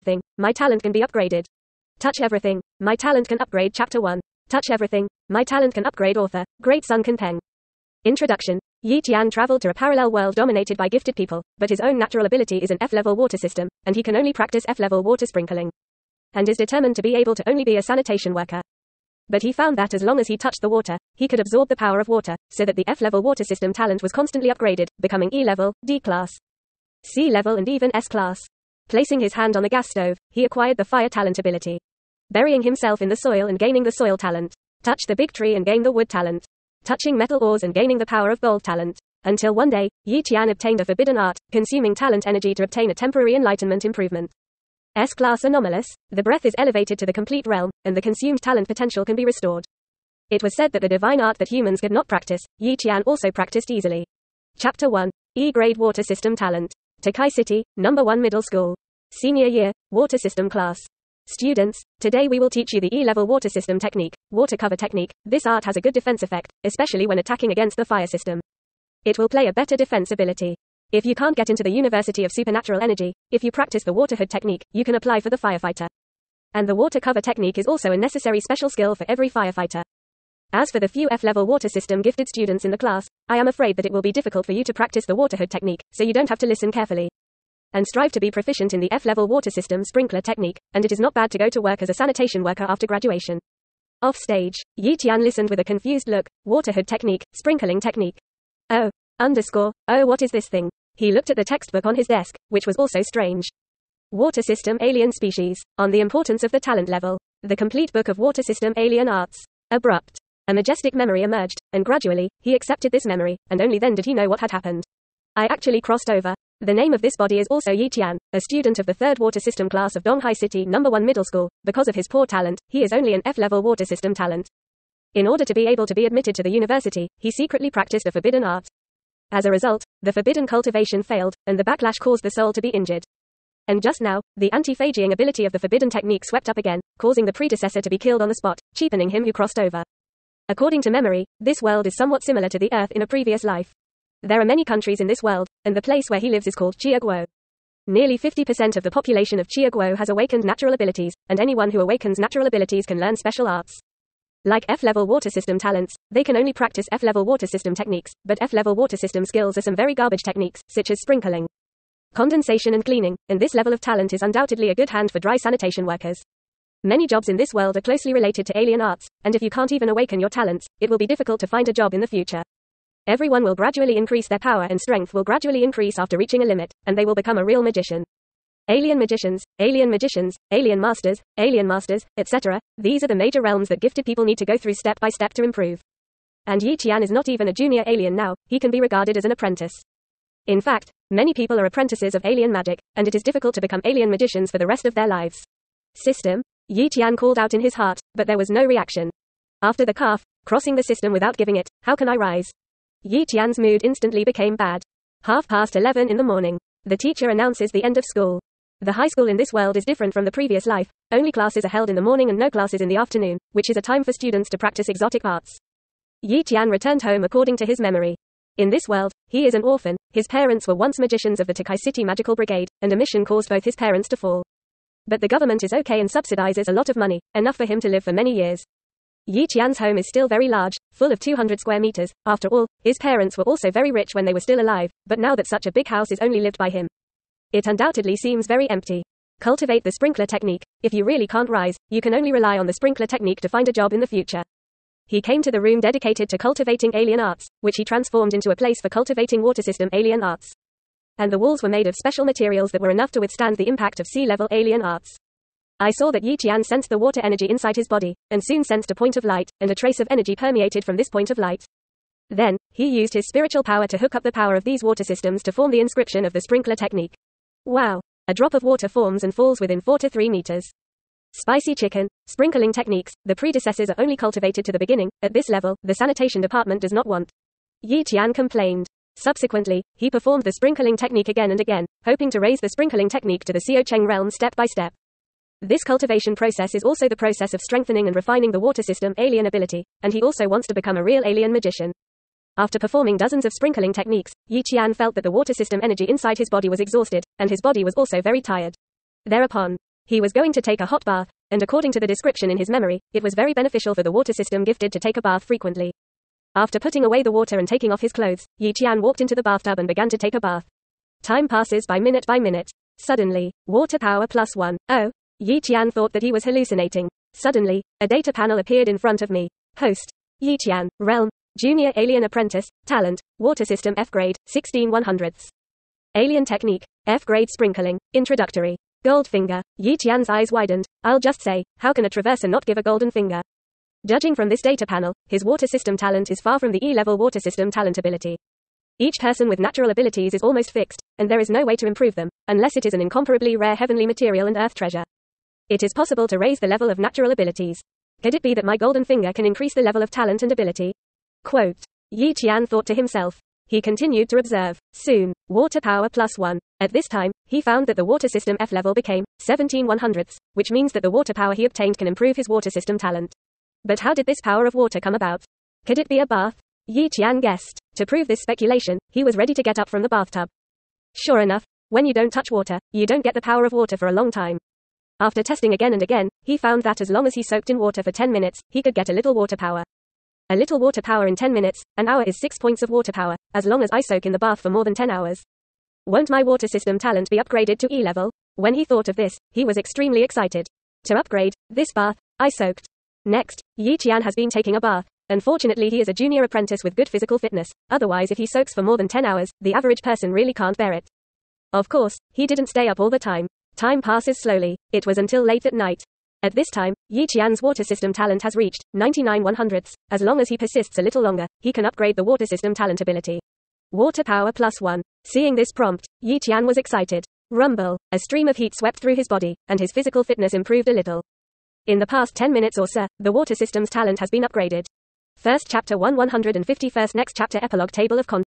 thing, my talent can be upgraded. Touch everything, my talent can upgrade. Chapter 1. Touch everything, my talent can upgrade. Author, Great Sun Can Peng. Introduction. Yi Tian traveled to a parallel world dominated by gifted people, but his own natural ability is an F-level water system, and he can only practice F-level water sprinkling. And is determined to be able to only be a sanitation worker. But he found that as long as he touched the water, he could absorb the power of water, so that the F-level water system talent was constantly upgraded, becoming E-level, D-class, C-level and even S-class. Placing his hand on the gas stove, he acquired the fire talent ability. Burying himself in the soil and gaining the soil talent. Touch the big tree and gain the wood talent. Touching metal ores and gaining the power of gold talent. Until one day, Yi Tian obtained a forbidden art, consuming talent energy to obtain a temporary enlightenment improvement. S-class anomalous, the breath is elevated to the complete realm, and the consumed talent potential can be restored. It was said that the divine art that humans could not practice, Yi Tian also practiced easily. Chapter 1. E-grade water system talent. Tokai City, number 1 middle school. Senior year, water system class. Students, today we will teach you the E-level water system technique, water cover technique. This art has a good defense effect, especially when attacking against the fire system. It will play a better defense ability. If you can't get into the University of Supernatural Energy, if you practice the water hood technique, you can apply for the firefighter. And the water cover technique is also a necessary special skill for every firefighter. As for the few F-level water system gifted students in the class, I am afraid that it will be difficult for you to practice the water hood technique, so you don't have to listen carefully. And strive to be proficient in the F-level water system sprinkler technique, and it is not bad to go to work as a sanitation worker after graduation. Off stage, Yi Tian listened with a confused look. Water hood technique, sprinkling technique. Oh, what is this thing? He looked at the textbook on his desk, which was also strange. Water system alien species, on the importance of the talent level. The complete book of water system alien arts. Abrupt. A majestic memory emerged, and gradually, he accepted this memory, and only then did he know what had happened. I actually crossed over. The name of this body is also Yi Tian, a student of the 3rd water system class of Donghai City number 1 middle school. Because of his poor talent, he is only an F-level water system talent. In order to be able to be admitted to the university, he secretly practiced a forbidden art. As a result, the forbidden cultivation failed, and the backlash caused the soul to be injured. And just now, the anti-phaging ability of the forbidden technique swept up again, causing the predecessor to be killed on the spot, cheapening him who crossed over. According to memory, this world is somewhat similar to the Earth in a previous life. There are many countries in this world, and the place where he lives is called Chia Guo. Nearly 50% of the population of Chia Guo has awakened natural abilities, and anyone who awakens natural abilities can learn special arts. Like F-level water system talents, they can only practice F-level water system techniques, but F-level water system skills are some very garbage techniques, such as sprinkling, condensation and cleaning, and this level of talent is undoubtedly a good hand for dry sanitation workers. Many jobs in this world are closely related to alien arts, and if you can't even awaken your talents, it will be difficult to find a job in the future. Everyone will gradually increase their power and strength will gradually increase after reaching a limit, and they will become a real magician. Alien magicians, alien masters, etc. These are the major realms that gifted people need to go through step by step to improve. And Yi Tian is not even a junior alien now, he can be regarded as an apprentice. In fact, many people are apprentices of alien magic, and it is difficult to become alien magicians for the rest of their lives. System? Yi Tian called out in his heart, but there was no reaction. After the calf, crossing the system without giving it, how can I rise? Yi Tian's mood instantly became bad. 11:30 in the morning. The teacher announces the end of school. The high school in this world is different from the previous life. Only classes are held in the morning and no classes in the afternoon, which is a time for students to practice exotic arts. Yi Tian returned home according to his memory. In this world, he is an orphan. His parents were once magicians of the Tokai City Magical Brigade, and a mission caused both his parents to fall. But the government is okay and subsidizes a lot of money, enough for him to live for many years. Yi Tian's home is still very large, full of 200 square meters. After all, his parents were also very rich when they were still alive, but now that such a big house is only lived by him, it undoubtedly seems very empty. Cultivate the sprinkler technique. If you really can't rise, you can only rely on the sprinkler technique to find a job in the future. He came to the room dedicated to cultivating alien arts, which he transformed into a place for cultivating water system alien arts. And the walls were made of special materials that were enough to withstand the impact of sea-level alien arts. I saw that Yi Tian sensed the water energy inside his body, and soon sensed a point of light, and a trace of energy permeated from this point of light. Then, he used his spiritual power to hook up the power of these water systems to form the inscription of the sprinkler technique. Wow! A drop of water forms and falls within 4 to 3 meters. Spicy chicken, sprinkling techniques, the predecessors are only cultivated to the beginning. At this level, the sanitation department does not want. Yi Tian complained. Subsequently, he performed the sprinkling technique again and again, hoping to raise the sprinkling technique to the Xiao Cheng realm step by step. This cultivation process is also the process of strengthening and refining the water system alien ability, and he also wants to become a real alien magician. After performing dozens of sprinkling techniques, Yi Tian felt that the water system energy inside his body was exhausted, and his body was also very tired. Thereupon, He was going to take a hot bath, and according to the description in his memory, it was very beneficial for the water system gifted to take a bath frequently. After putting away the water and taking off his clothes, Yi Qian walked into the bathtub and began to take a bath. Time passes by minute by minute. Suddenly, water power +1. Oh, Yi Qian thought that he was hallucinating. Suddenly, a data panel appeared in front of me. Host: Yi Qian, Realm, Junior Alien Apprentice, Talent, Water System F grade, 16/100. Alien Technique, F grade Sprinkling, Introductory. Goldfinger. Yi Qian's eyes widened. I'll just say, how can a traverser not give a golden finger? Judging from this data panel, his water system talent is far from the E-level water system talent ability. Each person with natural abilities is almost fixed, and there is no way to improve them, unless it is an incomparably rare heavenly material and earth treasure. It is possible to raise the level of natural abilities. Could it be that my golden finger can increase the level of talent and ability? Quote. Yi Qian thought to himself. He continued to observe. Soon, water power +1. At this time, he found that the water system F level became 17/100, which means that the water power he obtained can improve his water system talent. But how did this power of water come about? Could it be a bath? Yi Qian guessed. To prove this speculation, he was ready to get up from the bathtub. Sure enough, when you don't touch water, you don't get the power of water for a long time. After testing again and again, he found that as long as he soaked in water for 10 minutes, he could get a little water power. A little water power in 10 minutes, an hour is 6 points of water power, as long as I soak in the bath for more than 10 hours. Won't my water system talent be upgraded to E level? When he thought of this, he was extremely excited. To upgrade this bath, I soaked. Next, Yi Qian has been taking a bath. Unfortunately, he is a junior apprentice with good physical fitness. Otherwise, if he soaks for more than 10 hours, the average person really can't bear it. Of course, he didn't stay up all the time. Time passes slowly. It was until late at night. At this time, Yi Qian's water system talent has reached 99/100. As long as he persists a little longer, he can upgrade the water system talent ability. Water power +1. Seeing this prompt, Yi Qian was excited. Rumble. A stream of heat swept through his body, and his physical fitness improved a little. In the past 10 minutes or so, the water system's talent has been upgraded. First chapter 151. Next chapter epilogue table of contents.